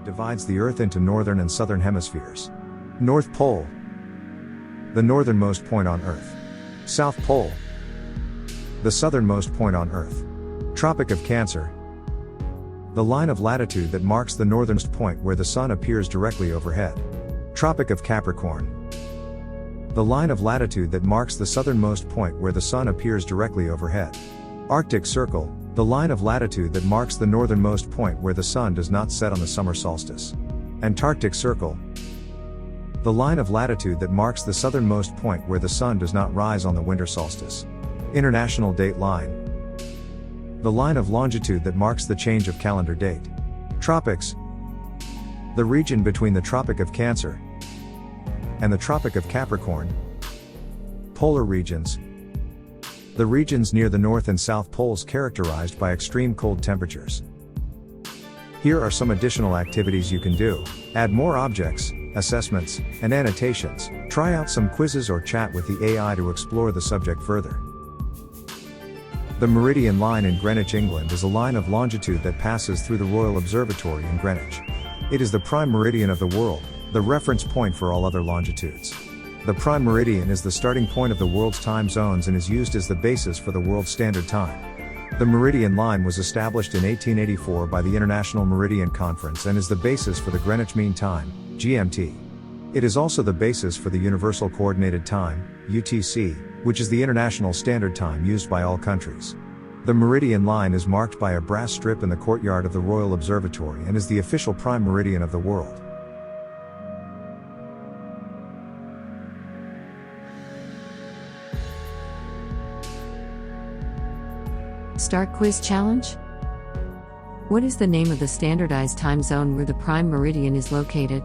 divides the Earth into northern and southern hemispheres. North Pole, the northernmost point on Earth. South Pole, the southernmost point on Earth. Tropic of Cancer, the line of latitude that marks the northernmost point where the sun appears directly overhead. Tropic of Capricorn, the line of latitude that marks the southernmost point where the sun appears directly overhead. Arctic Circle, the line of latitude that marks the northernmost point where the sun does not set on the summer solstice. Antarctic Circle, the line of latitude that marks the southernmost point where the sun does not rise on the winter solstice. International Date Line, the line of longitude that marks the change of calendar date. Tropics, the region between the Tropic of Cancer and the Tropic of Capricorn. Polar regions, the regions near the North and South Poles characterized by extreme cold temperatures. Here are some additional activities you can do. Add more objects, assessments, and annotations. Try out some quizzes or chat with the AI to explore the subject further. The Meridian line in Greenwich, England is a line of longitude that passes through the Royal Observatory in Greenwich. It is the prime meridian of the world, the reference point for all other longitudes. The prime meridian is the starting point of the world's time zones and is used as the basis for the world standard time. The Meridian line was established in 1884 by the International Meridian Conference and is the basis for the Greenwich Mean Time, GMT. It is also the basis for the Universal Coordinated Time, UTC, which is the international standard time used by all countries. The Meridian line is marked by a brass strip in the courtyard of the Royal Observatory and is the official prime meridian of the world. Start Quiz Challenge? What is the name of the standardized time zone where the prime meridian is located?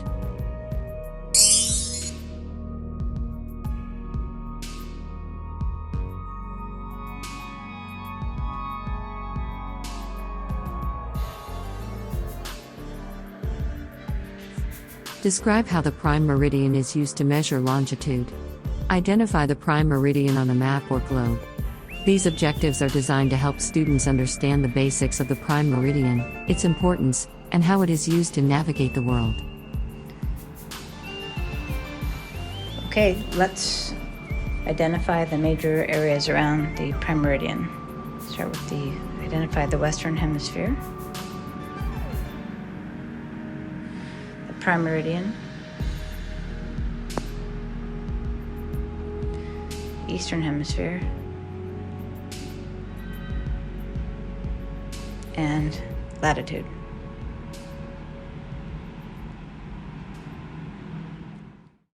Describe how the prime meridian is used to measure longitude. Identify the prime meridian on a map or globe. These objectives are designed to help students understand the basics of the prime meridian, its importance, and how it is used to navigate the world. Okay, let's identify the major areas around the prime meridian. Start with identify the Western Hemisphere. Prime meridian, Eastern Hemisphere, and latitude.